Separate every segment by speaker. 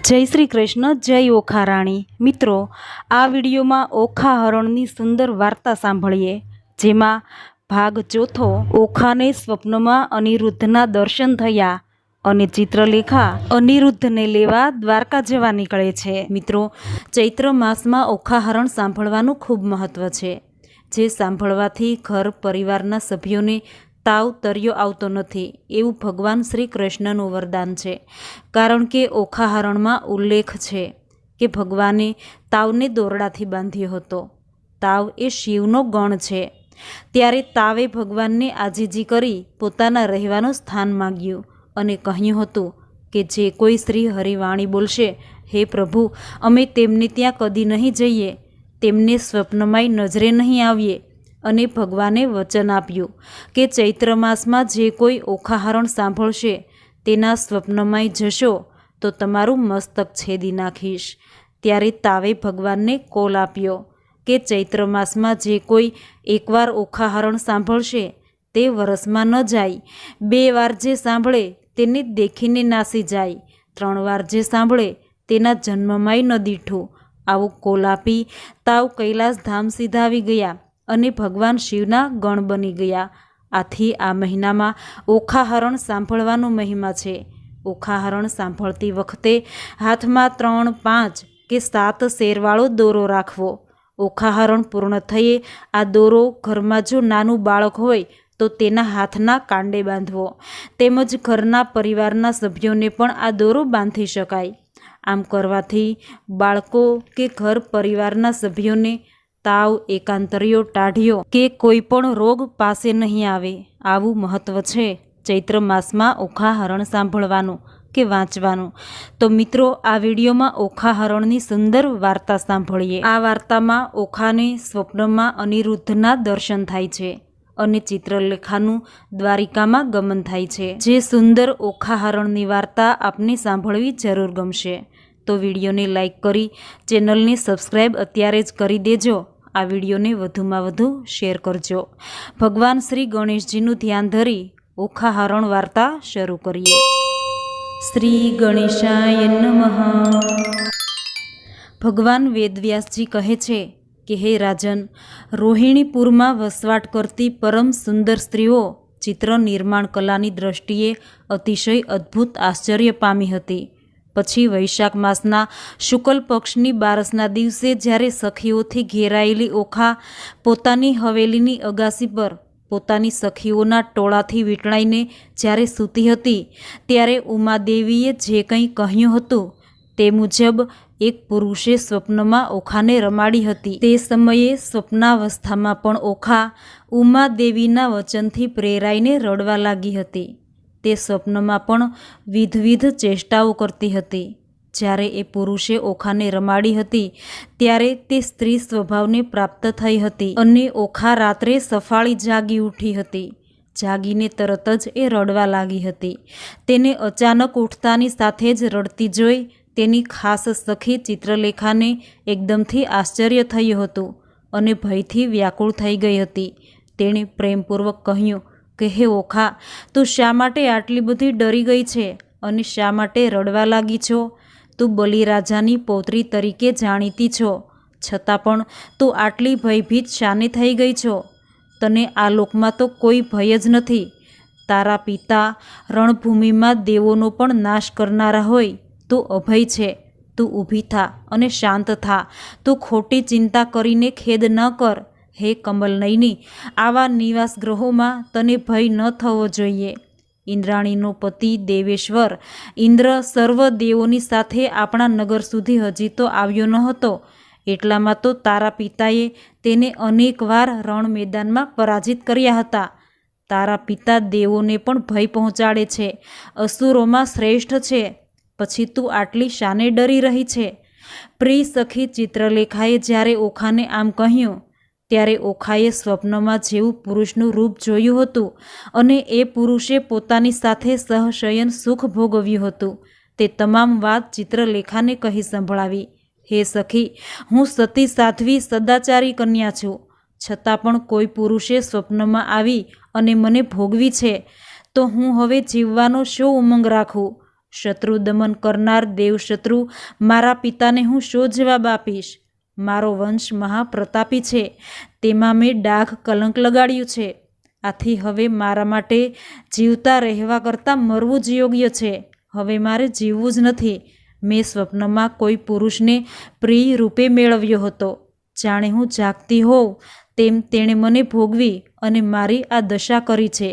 Speaker 1: जय श्री कृष्ण। जय ओखा राणी। मित्रों, आ विडियो में ओखा हरणनी सुंदर वार्ता सांभळीए, जेमां भाग चौथो ओखा ने स्वप्न में अनिरुद्धना दर्शन थया अने चित्रलेखा अनिरुद्ध ने लेवा द्वारका जवा निकळे छे। मित्रों, चैत्र मास में ओखा हरण सांभळवानुं खूब महत्व छे, जे सांभळवाथी घर परिवारना सभ्योने ताव तर्यो आवतो नथी एवं भगवान श्री कृष्णनुं वरदान छे। कारण के ओखा हरण में उल्लेख छे कि भगवाने तावने दोरडाथी बांध्यो हतो। ताव ए शिवनो गण छे, त्यारे तावे भगवानने आजीजी करी पोताना रहेवानुं स्थान माग्युं अने कह्युं हतुं कि जे कोई श्री हरिवाणी बोलशे, हे प्रभु, अमे तेमने त्यां कदी नहीं जईए, तेमने स्वप्नमांय नजरे नहीं आवीए। अने भगवाने वचन आप्युं कि चैत्र मास में जे कोई ओखा हरण सांभळशे तेना स्वप्नमांय जशो तो तमारुं मस्तक छेदी नाखीश। त्यारे तावे भगवानने कोल आप्यो कि चैत्र मास में जे कोई एकवार ओखा हरण सांभळशे ते वरसमां न जाय, 2 वार जे सांभळे तेने देखीने नासी जाय, 3 वार जे सांभळे तेना जन्ममांय न दीठुं। आवो कोल आपी ताव कैलास धाम सीधावी गया अने भगवान शिवना गण बनी गया। आथी आ महीना में ओखा हरण सांभळवानो महिमा छे। ओखा हरण सांभळती वखते हाथ में 3, 5 के 7 शेरवाळो दोरो राखवो। ओखा हरण पूर्ण थये आ दोरो घर में जो नानु बाळक होय तो तेना हाथना कांडे बांधवो, तेमज घरना परिवारना सभ्योने पण आ दोरो बांधी शकाय। आम करवाथी बाळको के घर परिवारना सभ्योने ताव, एकांतरियो, टाढियो के कोईपण रोग पासे नहीं आवे। आवुं महत्व छे चैत्र मास में ओखा हरण सांभळवानुं के वांचवानुं। तो मित्रों, आ विडियो में ओखा हरणनी सुंदर वार्ता सांभळीए। आ वार्ता में ओखाने स्वप्न में अनिरुद्धना दर्शन थाय छे अने चित्रलेखानुं द्वारिका में गमन थाय छे। जे सुंदर ओखा हरणनी वार्ता आपने सांभळवी जरूर गमशे। तो विडियो ने लाइक करी चेनल ने सब्सक्राइब अत्यारे ज करी देजो। आ विडियो ने वधुमां वधु शेर करजो। भगवान श्री गणेशजीनुं ध्यान धरी ओखा हरण वार्ता शरू करीए। श्री गणेशाय नमः। भगवान वेदव्यासजी कहे छे कि हे राजन, रोहिणीपुर में वसवाट करती परम सुंदर स्त्रीओ चित्र निर्माण कलानी दृष्टिए अतिशय अद्भुत आश्चर्य पामी हती। पछी वैशाख मासना शुक्ल पक्षनी बारसना दिवसे ज्यारे सखीओथी घेरायेली ओखा पोतानी हवेलीनी अगासी पर पोतानी सखीओना टोळाथी वींटळाईने ज्यारे सूती हती, त्यारे उमादेवीए जे कंई कह्युं हतुं ते मुजब एक पुरुषे स्वप्नमा ओखाने रमाड़ी हती। ते समये स्वप्नावस्थामां पण ओखा उमादेवीना वचनथी प्रेराईने रडवा लागी हती। ते स्वप्नमा पण विधविध चेष्टाओ करती हती। ज्यारे ए पुरुषे ओखाने रमाड़ी हती त्यारे ते स्त्री स्वभावने प्राप्त थई हती अने ओखा रात्रे सफाळी जागी उठी हती। जागीने तरत ज ए रडवा लागी हती। तेने अचानक उठतानी साथे ज रडती जोई तेनी खास सखी चित्रलेखाने एकदमथी आश्चर्य थयुं हतुं अने भयथी व्याकुळ थई गई हती। तेणे प्रेमपूर्वक कह्युं कि हे ओखा, तू शा माटे आटली बधी डरी गई छे अने शा माटे रडवा लागी छो? तू बलिराजानी पौत्री तरीके जाणीती छो, छतां पण तू आटली भयभीत शाने थई गई छो? तने आ लोकमां तो कोई भय ज नथी। तारा पिता रणभूमिमां देवोनो पण नाश करनारा होय। तू अभय छे। तू ऊभी था अने शांत था। तू खोटी चिंता करीने खेद न कर। हे कमलनयनी, आवा निवास ग्रहों में तने भय न थवो जोईए। इंद्राणीनो पति देवेश्वर इंद्र सर्व देवोनी साथे आपणा नगर सुधी हजी तो आव्यो न हतो, एटलामां तो तारा पिताए तेने अनेक वार रण मैदान में पराजित कर्या हता। तारा पिता देवोने पण भय पहोंचाडे छे, असुरोमां श्रेष्ठ छे, पछी तू आटली शाने डरी रही छे? प्रिय सखी चित्रलेखाए ज्यारे ओखाने आम कह्युं त्यारे ओखाए स्वप्नमां जेवुं पुरुषनुं रूप जोयुं हतुं अने ए पुरुषे पोतानी साथे सहशयन सुख भोगव्युं हतुं। ते तमाम वात चित्रलेखाने कही संभळावी। हे सखी, हूँ सती साध्वी सदाचारी कन्या छुं, छतां पण कोई पुरुषे स्वप्नमां आवी अने मने भोगवी छे, तो हूँ हवे जीववानो शो उमंग राखुं શત્રુ દમન કરનાર દેવશત્રુ મારા પિતાને હું શો જવાબ આપીશ? મારો વંશ મહાપ્રતાપી છે, તેમાં મેં ડાઘ કલંક લગાડ્યું છે. આથી હવે મારા માટે જીવતા રહેવા કરતાં મરવું જ યોગ્ય છે. હવે મારે જીવવું જ નથી. મેં સ્વપ્નમાં કોઈ પુરુષને પ્રિય રૂપે મેળવ્યો હતો. જાણે હું જાગતી હોઉં તેમ તેણે મને ભોગવી અને મારી આ દશા કરી છે.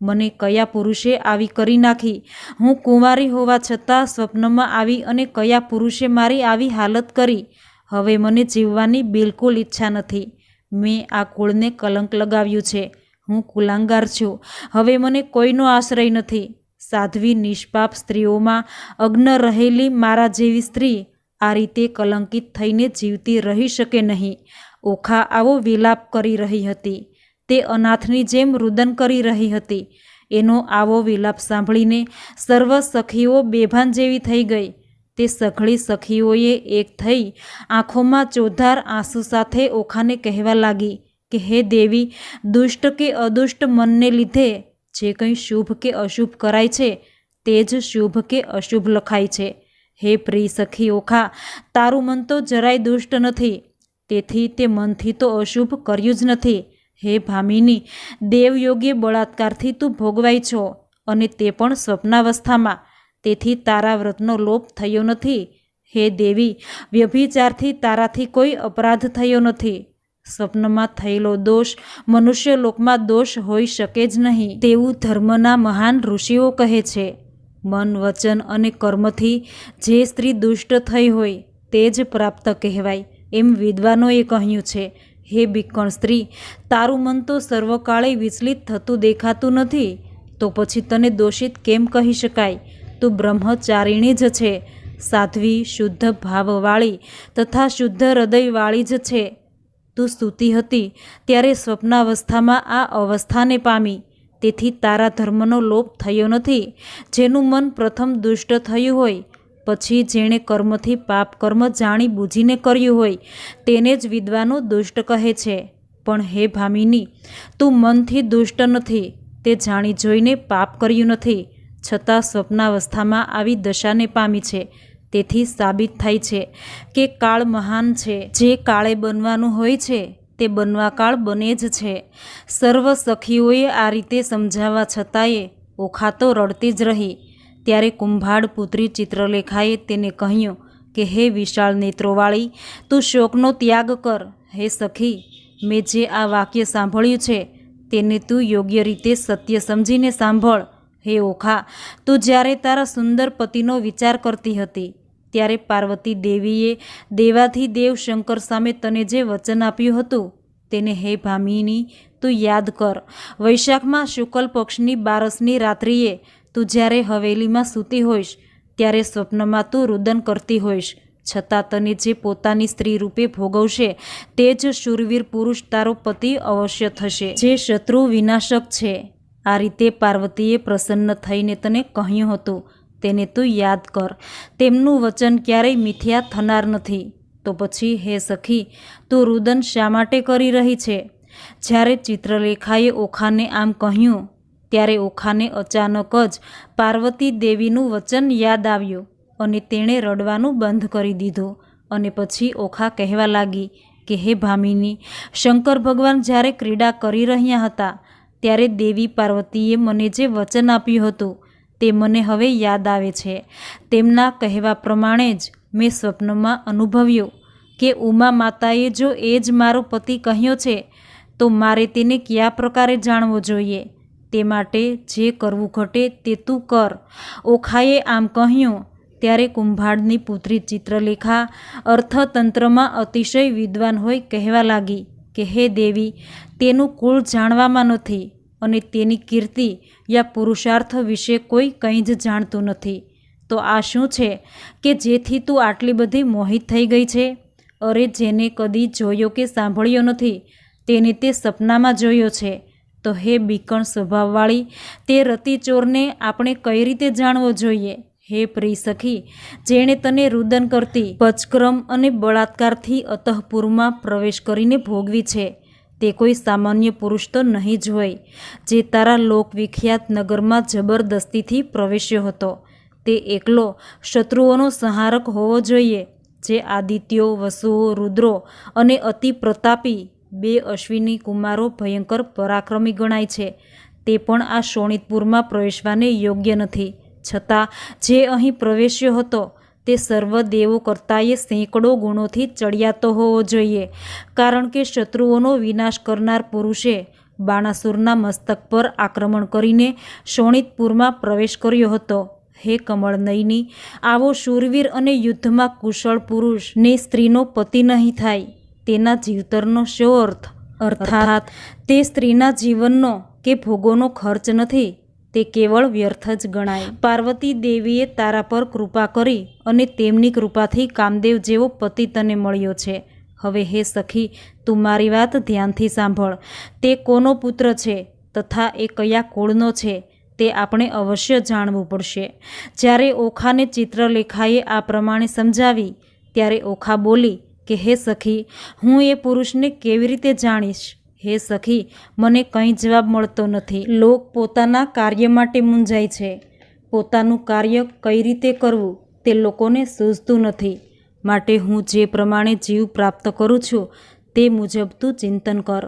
Speaker 1: મને કયા પુરુષે આવી કરી નાખી? હું કુંવારી હોવા છતાં સ્વપ્નમાં આવી અને કયા પુરુષે મારી આવી હાલત કરી? હવે મને જીવવાની બિલકુલ ઈચ્છા નથી. મેં આ કુળને કલંક લગાવ્યું છે. હું કુલાંગાર છું. હવે મને કોઈનો આશ્રય નથી. સાધ્વી નિષ્પાપ સ્ત્રીઓમાં અગ્ન રહેલી મારા જેવી સ્ત્રી આ રીતે કલંકિત થઈને જીવતી રહી શકે નહીં. ઓખા આવો વિલાપ કરી રહી હતી. તે અનાથની જેમ રુદન કરી રહી હતી. એનો આવો વિલાપ સાંભળીને સર્વ સખીઓ બેભાન જેવી થઈ ગઈ. તે સઘળી સખીઓએ એક થઈ આંખોમાં ચોધાર આંસુ સાથે ઓખાને કહેવા લાગી કે હે દેવી, દુષ્ટ કે અદુષ્ટ મનને લીધે જે કંઈ શુભ કે અશુભ કરાય છે તે જ શુભ કે અશુભ લખાય છે. હે પ્રિય સખી ઓખા, તારું મન તો જરાય દુષ્ટ નથી, તેથી તે મનથી તો અશુભ કર્યું જ નથી. હે ભામિની, દેવયોગી બળાત્કારથી તું ભોગવાઈ છો, અને તે પણ સ્વપ્નાવસ્થામાં. તેથી તારા વ્રતનો લોપ થયો નથી. હે દેવી, વ્યભિચારથી તારાથી કોઈ અપરાધ થયો નથી. સ્વપ્નમાં થયેલો દોષ મનુષ્ય લોકમાં દોષ હોઈ શકે જ નહીં, તેવું ધર્મના મહાન ઋષિઓ કહે છે. મન, વચન અને કર્મથી જે સ્ત્રી દુષ્ટ થઈ હોય તે જ પ્રાપ્ત કહેવાય, એમ વિદ્વાનોએ કહ્યું છે. હે બિક્કણ સ્ત્રી, તારું મન તો સર્વકાળે વિચલિત થતું દેખાતું નથી, તો પછી તને દોષિત કેમ કહી શકાય? તું બ્રહ્મચારિણી જ છે, સાધ્વી, શુદ્ધ ભાવવાળી તથા શુદ્ધ હૃદયવાળી જ છે. તું સૂતી હતી ત્યારે સ્વપ્નાવસ્થામાં આ અવસ્થાને પામી. તેથી તારા ધર્મનો લોપ થયો નથી. જેનું મન પ્રથમ દુષ્ટ થયું હોય, પછી જેણે કર્મથી પાપ કર્મ જાણી બૂજીને કર્યું હોય તેને જ વિદ્વાનો દુષ્ટ કહે છે. પણ હે ભામિની, તું મનથી દુષ્ટ નથી, તે જાણી જોઈને પાપ કર્યું નથી, છતાં સ્વપ્નાવસ્થામાં આવી દશાને પામી છે. તેથી સાબિત થાય છે કે કાળ મહાન છે. જે કાળે બનવાનું હોય છે તે બનવા કાળ બને જ છે. સર્વ સખીઓએ આ રીતે સમજાવવા છતાંય ઓખા તો રડતી જ રહી. ત્યારે કુંભાડ પુત્રી ચિત્રલેખાએ તેને કહ્યું કે હે વિશાળ નેત્રોવાળી, તું શોકનો ત્યાગ કર. હે સખી, મેં જે આ વાક્ય સાંભળ્યું છે તેને તું યોગ્ય રીતે સત્ય સમજીને સાંભળ. હે ઓખા, તું જ્યારે તારા સુંદર પતિનો વિચાર કરતી હતી ત્યારે પાર્વતી દેવીએ દેવાધિદેવ શંકર સામે તને જે વચન આપ્યું હતું તેને હે ભામિની તું યાદ કર. વૈશાખમાં શુક્લ પક્ષની 12ની રાત્રિએ તું જ્યારે હવેલીમાં સૂતી હોઈશ ત્યારે સ્વપ્નમાં તું રુદન કરતી હોઈશ, છતાં તને જે પોતાની સ્ત્રી રૂપે ભોગવશે તે જ શૂરવીર પુરુષ તારો પતિ અવશ્ય થશે, જે શત્રુ વિનાશક છે. આ રીતે પાર્વતીએ પ્રસન્ન થઈને તને કહ્યું હતું તેને તું યાદ કર. તેમનું વચન ક્યારેય મિથ્યા થનાર નથી. તો પછી હે સખી, તું રુદન શા માટે કરી રહી છે? જ્યારે ચિત્રલેખાએ ઓખાને આમ કહ્યું ત્યારે ઓખાને અચાનક જ પાર્વતી દેવીનું વચન યાદ આવ્યું અને તેણે રડવાનું બંધ કરી દીધું. અને પછી ઓખા કહેવા લાગી કે હે ભામિની, શંકર ભગવાન જ્યારે ક્રીડા કરી રહ્યા હતા ત્યારે દેવી પાર્વતીએ મને જે વચન આપ્યું હતું તે મને હવે યાદ આવે છે. તેમના કહેવા પ્રમાણે જ મેં સ્વપ્નમાં અનુભવ્યું કે ઉમા માતાએ જો એ જ મારો પતિ કહ્યો છે તો મારે તેને કયા પ્રકારે જાણવો જોઈએ? તે માટે જે કરવું ઘટે તે તું કર. ઓખાએ આમ કહ્યું ત્યારે કુંભાડની પુત્રી ચિત્રલેખા અર્થતંત્રમાં અતિશય વિદ્વાન હોય કહેવા લાગી કે હે દેવી, તેનું કુળ જાણવામાં નથી અને તેની કીર્તિ યા પુરુષાર્થ વિશે કોઈ કંઈ જ જાણતું નથી. તો આ શું છે કે જેથી તું આટલી બધી મોહિત થઈ ગઈ છે? અરે, જેને કદી જોયો કે સાંભળ્યો નથી તેને તે સપનામાં જોયો છે. તો હે બીકણ સ્વભાવવાળી, તે રતિચોરને આપણે કઈ રીતે જાણવો જોઈએ? હે પ્રિય સખી, જેણે તને રુદન કરતી પચક્રમ અને બળાત્કારથી અતઃપુરમાં પ્રવેશ કરીને ભોગવી છે તે કોઈ સામાન્ય પુરુષ તો નહીં જ હોય, જે તારા લોકવિખ્યાત નગરમાં જબરદસ્તીથી પ્રવેશ્યો હતો. તે એકલો શત્રુઓનો સંહારક હોવો જોઈએ, જે આદિત્યો, વસુઓ, રુદ્રો અને અતિ પ્રતાપી 2 અશ્વિની કુમારો ભયંકર પરાક્રમી ગણાય છે. તે પણ આ શોણિતપુરમાં પ્રવેશવાને યોગ્ય નથી. છતાં જે અહીં પ્રવેશ્યો હતો તે સર્વ દેવો કરતાંય સેંકડો ગુણોથી ચડિયાતો હોવો જોઈએ, કારણ કે શત્રુઓનો વિનાશ કરનાર પુરુષે બાણાસુરના મસ્તક પર આક્રમણ કરીને શોણિતપુરમાં પ્રવેશ કર્યો હતો. હે કમળનયની, આવો શૂરવીર અને યુદ્ધમાં કુશળ પુરુષ ને સ્ત્રીનો પતિ નહીં થાય તેના જીવતરનો શો અર્થ? અર્થાત તે સ્ત્રીના જીવનનો કે ભોગોનો ખર્ચ નથી, તે કેવળ વ્યર્થ જ ગણાય. પાર્વતી દેવીએ તારા પર કૃપા કરી અને તેમની કૃપાથી કામદેવ જેવો પતિ તને મળ્યો છે. હવે હે સખી, તું મારી વાત ધ્યાનથી સાંભળ. તે કોનો પુત્ર છે તથા એ કયા કુળનો છે તે આપણે અવશ્ય જાણવું પડશે. જ્યારે ઓખાને ચિત્રલેખાએ આ પ્રમાણે સમજાવી ત્યારે ઓખા બોલી કે હે સખી, હું એ પુરુષને કેવી રીતે જાણીશ? હે સખી, મને કંઈ જવાબ મળતો નથી. લોક પોતાના કાર્ય માટે મૂંઝાય છે. પોતાનું કાર્ય કઈ રીતે કરવું તે લોકોને સૂઝતું નથી. માટે હું જે પ્રમાણે જીવ પ્રાપ્ત કરું છું તે મુજબ તું ચિંતન કર.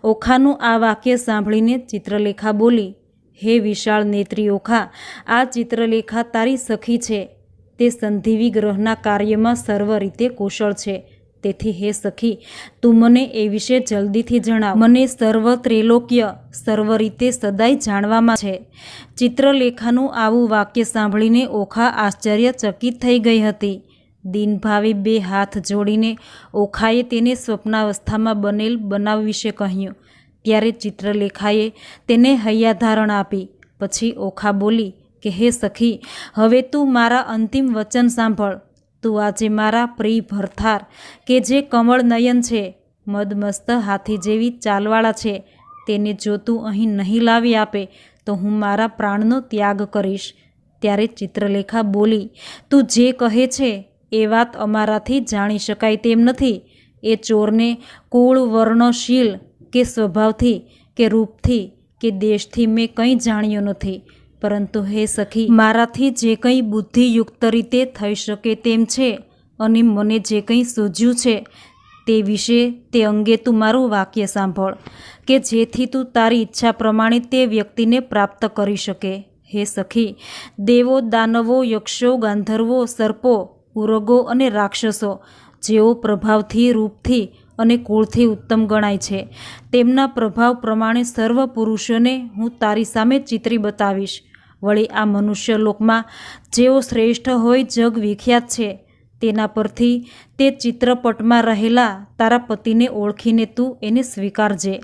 Speaker 1: ઓખાનું આ વાક્ય સાંભળીને ચિત્રલેખા બોલી, હે વિશાળ નેત્રી ઓખા, આ ચિત્રલેખા તારી સખી છે. તે સંધિ ગ્રહના કાર્યમાં સર્વ રીતે કુશળ છે. તેથી હે સખી, તું મને એ વિશે જલ્દીથી જણાવ. મને સર્વ ત્રૈલોક્ય સર્વ રીતે સદાય જાણવામાં છે. ચિત્રલેખાનું આવું વાક્ય સાંભળીને ઓખા આશ્ચર્યચકિત થઈ ગઈ હતી. દીનભાવે 2 હાથ જોડીને ઓખાએ તેને સ્વપ્નાવસ્થામાં બનેલ બનાવ વિશે કહ્યું. ત્યારે ચિત્રલેખાએ તેને હૈયાધારણ આપી. પછી ઓખા બોલી કે હે સખી, હવે તું મારા અંતિમ વચન સાંભળ. તું આજે મારા પ્રિય ભરથાર કે જે કમળ નયન છે, મદમસ્ત હાથી જેવી ચાલવાળા છે, તેને જો તું અહીં નહીં લાવી આપે તો હું મારા પ્રાણનો ત્યાગ કરીશ. ત્યારે ચિત્રલેખા બોલી, તું જે કહે છે એ વાત અમારાથી જાણી શકાય તેમ નથી. એ ચોરને કુળ, વર્ણશીલ કે સ્વભાવથી કે રૂપથી કે દેશથી મેં કંઈ જાણ્યો નથી. પરંતુ હે સખી, મારાથી જે કંઈ બુદ્ધિયુક્ત રીતે થઈ શકે તેમ છે અને મને જે કંઈ સૂઝ્યું છે તે વિશે તે અંગે તું મારું વાક્ય સાંભળ, કે જેથી તું તારી ઈચ્છા પ્રમાણે તે વ્યક્તિને પ્રાપ્ત કરી શકે. હે સખી, દેવો, દાનવો, યક્ષો, ગાંધર્વો, સર્પો, ઉરગો અને રાક્ષસો જેઓ પ્રભાવથી, રૂપથી અને કુળથી ઉત્તમ ગણાય છે, તેમના પ્રભાવ પ્રમાણે સર્વ પુરુષોને હું તારી સામે ચિત્રી બતાવીશ. વળી આ મનુષ્ય લોકમાં જેઓ શ્રેષ્ઠ હોય જગ વિખ્યાત છે, તેના પરથી તે ચિત્રપટમાં રહેલા તારા પતિને ઓળખીને તું એને સ્વીકારજે.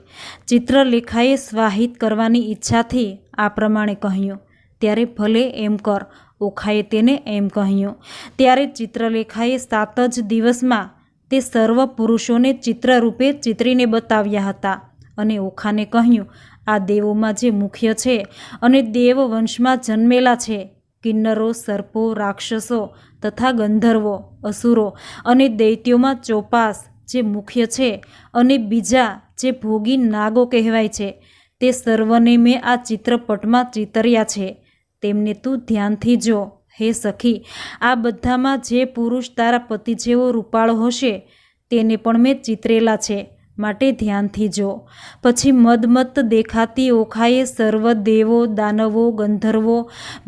Speaker 1: ચિત્રલેખાએ સ્વાહિત કરવાની ઈચ્છાથી આ પ્રમાણે કહ્યું. ત્યારે ભલે એમ કર, ઓખાએ તેને એમ કહ્યું. ત્યારે ચિત્રલેખાએ 7 જ દિવસમાં તે સર્વ પુરુષોને ચિત્રરૂપે ચિત્રીને બતાવ્યા હતા. અને ઓખાને કહ્યું, આ દેવોમાં જે મુખ્ય છે અને દેવ વંશમાં જન્મેલા છે, કિન્નરો, સર્પો, રાક્ષસો તથા ગંધર્વો, અસુરો અને દૈત્યોમાં 54 જે મુખ્ય છે અને બીજા જે ભોગી નાગો કહેવાય છે, તે સર્વને મેં આ ચિત્રપટમાં ચિતર્યા છે. તેમને તું ધ્યાનથી જો. હે સખી, આ બધામાં જે પુરુષ તારા પતિ જેવો રૂપાળો હશે તેને પણ મેં ચિતરેલા છે, માટે ધ્યાનથી જો. પછી મદમત્ત દેખાતી ઓખાએ સર્વ દેવો, દાનવો, ગંધર્વો,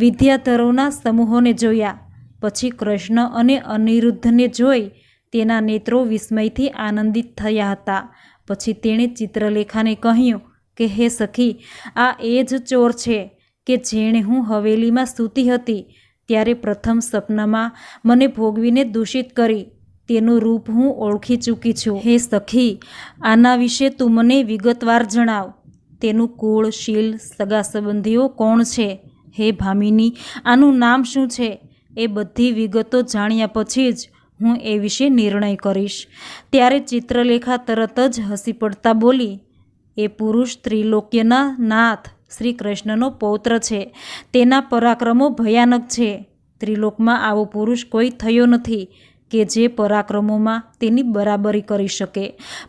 Speaker 1: વિદ્યાધરોના સમૂહોને જોયા. પછી કૃષ્ણ અને અનિરુદ્ધને જોઈ તેના નેત્રો વિસ્મયથી આનંદિત થયા હતા. પછી તેણે ચિત્રલેખાને કહ્યું કે હે સખી, આ એ જ ચોર છે કે જેણે હું હવેલીમાં સૂતી હતી ત્યારે પ્રથમ સપનામાં મને ભોગવીને દૂષિત કરી. તેનું રૂપ હું ઓળખી ચૂકી છું. હે સખી, આના વિશે તું મને વિગતવાર જણાવ. તેનું કુળ, શીલ, સગા સંબંધીઓ કોણ છે? હે ભામિની, આનું નામ શું છે? એ બધી વિગતો જાણ્યા પછી જ હું એ વિશે નિર્ણય કરીશ. ત્યારે ચિત્રલેખા તરત જ હસી પડતા બોલી, એ પુરુષ ત્રિલોક્યના નાથ શ્રી કૃષ્ણનો પૌત્ર છે. તેના પરાક્રમો ભયાનક છે. ત્રિલોકમાં આવો પુરુષ કોઈ થયો નથી કે જે પરાક્રમોમાં તેની બરાબરી કરી શકે.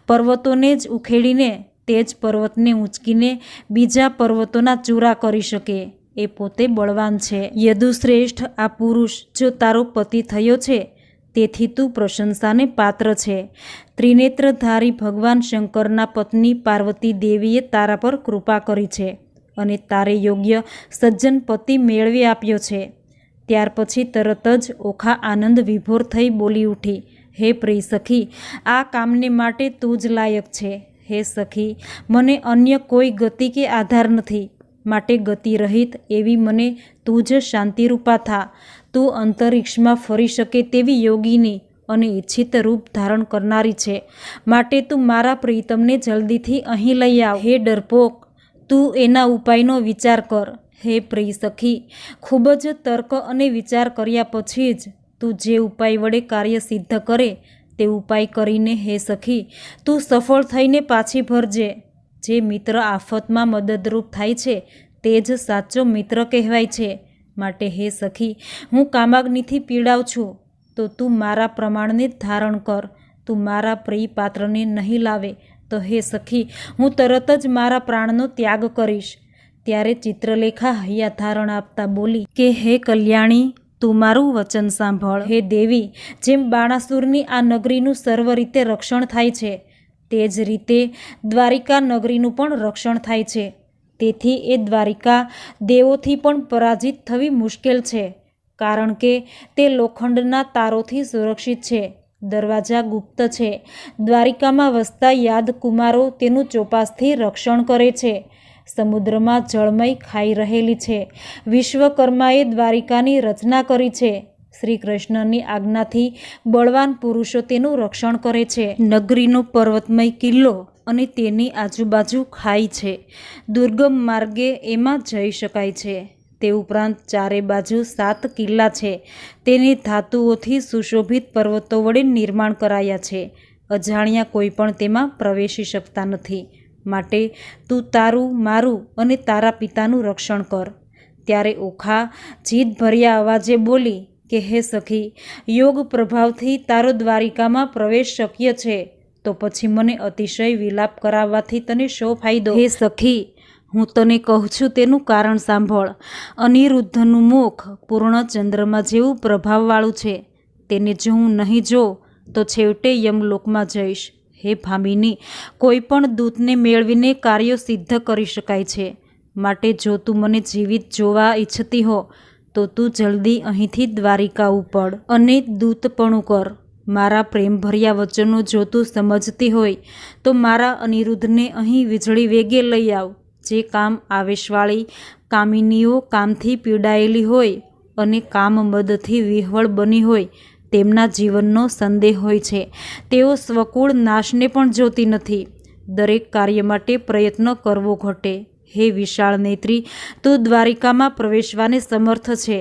Speaker 1: પર્વતોને જ ઉખેડીને તે જ પર્વતને ઊંચકીને બીજા પર્વતોના ચૂરા કરી શકે એ પોતે બળવાન છે. યદુશ્રેષ્ઠ, આ પુરુષ જો તારો પતિ થયો છે તેથી તું પ્રશંસાને પાત્ર છે. ત્રિનેત્રધારી ભગવાન શંકરના પત્ની પાર્વતી દેવીએ તારા પર કૃપા કરી છે અને તારે યોગ્ય સજ્જન પતિ મેળવી આપ્યો છે. ત્યાર પછી તરત જ ઓખા આનંદ વિભોર થઈ બોલી ઉઠી, હે પ્રિય સખી, આ કામને માટે તું જ લાયક છે. હે સખી, મને અન્ય કોઈ ગતિ કે આધાર નથી, માટે ગતિ રહિત એવી મને તું જ શાંતિરૂપા થા. તું અંતરિક્ષમાં ફરી શકે તેવી યોગીની અને ઈચ્છિત રૂપ ધારણ કરનારી છે, માટે તું મારા પ્રિયતમને જલ્દીથી અહીં લઈ આવ. હે ડરપોક, તું એના ઉપાયનો વિચાર કર. હે પ્રિય સખી, ખૂબ જ તર્ક અને વિચાર કર્યા પછી જ તું જે ઉપાય વડે કાર્ય સિદ્ધ કરે તે ઉપાય કરીને હે સખી તું સફળ થઈને પાછી ફરજે. જે મિત્ર આફતમાં મદદરૂપ થાય છે તે જ સાચો મિત્ર કહેવાય છે. માટે હે સખી, હું કામાગ્નિથી પીડાઉં છું, તો તું મારા પ્રમાણને ધારણ કર. તું મારા પ્રિય પાત્રને નહીં લાવે તો હે સખી, હું તરત જ મારા પ્રાણનો ત્યાગ કરીશ. ત્યારે ચિત્રલેખા હૈયા ધારણ આપતા બોલી કે હે કલ્યાણી, તું મારું વચન સાંભળ. હે દેવી, જેમ બાણાસુરની આ નગરીનું સર્વ રીતે રક્ષણ થાય છે તે જ રીતે દ્વારિકા નગરીનું પણ રક્ષણ થાય છે. તેથી એ દ્વારિકા દેવોથી પણ પરાજિત થવી મુશ્કેલ છે, કારણ કે તે લોખંડના તારોથી સુરક્ષિત છે. દરવાજા ગુપ્ત છે. દ્વારિકામાં વસતા યાદકુમારો તેનું ચોપાસથી રક્ષણ કરે છે. સમુદ્રમાં જળમય ખાઈ રહેલી છે. વિશ્વકર્માએ દ્વારિકાની રચના કરી છે. શ્રી કૃષ્ણની આજ્ઞાથી બળવાન પુરુષો તેનું રક્ષણ કરે છે. નગરીનો પર્વતમય કિલ્લો અને તેની આજુબાજુ ખાઈ છે. દુર્ગમ માર્ગે એમાં જઈ શકાય છે. તે ઉપરાંત ચારે બાજુ 7 કિલ્લા છે. તેને ધાતુઓથી સુશોભિત પર્વતો વડે નિર્માણ કરાયા છે. અજાણ્યા કોઈ પણ તેમાં પ્રવેશી શકતા નથી. માટે તું તારું, મારું અને તારા પિતાનું રક્ષણ કર. ત્યારે ઓખા જીદ ભર્યા અવાજે બોલી કે હે સખી, યોગ પ્રભાવથી તારો દ્વારિકામાં પ્રવેશ શક્ય છે, તો પછી મને અતિશય વિલાપ કરાવવાથી તને શો ફાયદો? હે સખી, હું તને કહું છું તેનું કારણ સાંભળ. અનિરુદ્ધનું મુખ પૂર્ણ ચંદ્રમા જેવું પ્રભાવવાળું છે. તેને જો હું નહીં જોઉં તો છેવટે યમલોકમાં જઈશ. હે ભામિની, કોઈ પણ દૂતને મેળવીને કાર્યો સિદ્ધ કરી શકાય છે. માટે જો તું મને જીવિત જોવા ઈચ્છતી હો તો તું જલ્દી અહીંથી દ્વારિકા ઉપડ અને દૂતપણું કર. મારા પ્રેમભર્યા વચનો જો તું સમજતી હોય તો મારા અનિરુદ્ધને અહીં વીજળી વેગે લઈ આવ. જે કામ આવેશવાળી કામિનીઓ કામથી પીડાયેલી હોય અને કામમદથી વિહવળ બની હોય તેમના જીવનનો સંદેહ હોય છે. તેઓ સ્વકુળ નાશને પણ જોતી નથી. દરેક કાર્ય માટે પ્રયત્ન કરવો ઘટે. હે વિશાળ નેત્રી, તું દ્વારિકામાં પ્રવેશવાને સમર્થ છે.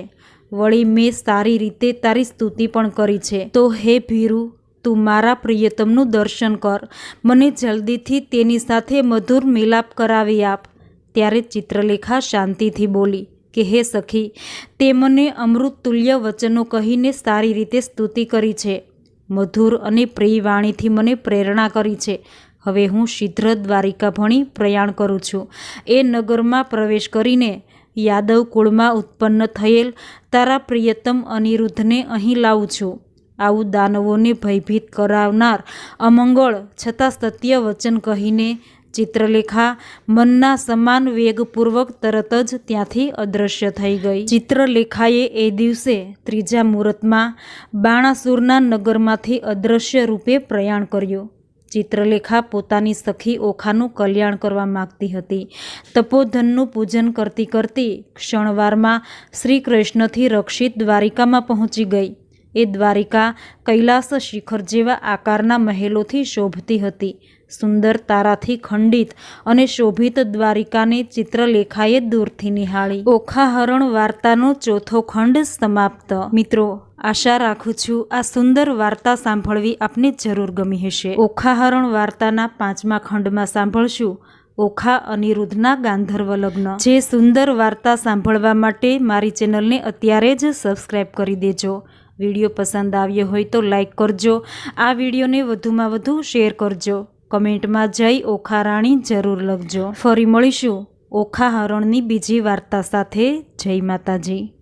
Speaker 1: વળી મેં સારી રીતે તારી સ્તુતિ પણ કરી છે. તો હે ભીરુ, તું મારા પ્રિયતમનું દર્શન કર. મને જલ્દીથી તેની સાથે મધુર મિલાપ કરાવી આપ. ત્યારે ચિત્રલેખા શાંતિથી બોલી કે હે સખી, તે મને અમૃત તુલ્ય વચનો કહીને સારી રીતે સ્તુતિ કરી છે. મધુર અને પ્રિય વાણીથી મને પ્રેરણા કરી છે. હવે હું શીઘ્ર દ્વારિકા ભણી પ્રયાણ કરું છું. એ નગરમાં પ્રવેશ કરીને યાદવ કુળમાં ઉત્પન્ન થયેલ તારા પ્રિયતમ અનિરુદ્ધને અહીં લાવું છું. આવું દાનવોને ભયભીત કરાવનાર અમંગળ છતાં સત્ય વચન કહીને ચિત્રલેખા મનના સમાન વેગપૂર્વક તરત જ ત્યાંથી અદૃશ્ય થઈ ગઈ. ચિત્રલેખાએ એ દિવસે ત્રીજા મુહૂર્તમાં બાણાસુરના નગરમાંથી અદૃશ્ય રૂપે પ્રયાણ કર્યું. ચિત્રલેખા પોતાની સખી ઓખાનું કલ્યાણ કરવા માગતી હતી. તપોધનનું પૂજન કરતી કરતી ક્ષણવારમાં શ્રી કૃષ્ણથી રક્ષિત દ્વારિકામાં પહોંચી ગઈ. એ દ્વારિકા કૈલાસ શિખર જેવા આકારના મહેલોથી શોભતી હતી. સુંદર તારાથી ખંડિત અને શોભિત દ્વારિકાને ચિત્રલેખાએ દૂરથી નિહાળી. ઓખાહરણ વાર્તાનો ચોથો ખંડ સમાપ્ત. મિત્રો, આશા રાખું છું આ સુંદર વાર્તા સાંભળવી આપને જરૂર ગમી હશે. ઓખાહરણ વાર્તાના 5મા ખંડમાં સાંભળશું ઓખા અનિરુદ્ધના ગાંધર્વ લગ્ન. જે સુંદર વાર્તા સાંભળવા માટે મારી ચેનલને અત્યારે જ સબસ્ક્રાઈબ કરી દેજો. વિડીયો પસંદ આવ્યો હોય તો લાઈક કરજો. આ વિડીયોને વધુમાં વધુ શેર કરજો. કમેન્ટમાં જય ઓખારાણી જરૂર લખજો. ફરી મળીશું ઓખા હરણની બીજી વાર્તા સાથે. જય માતાજી.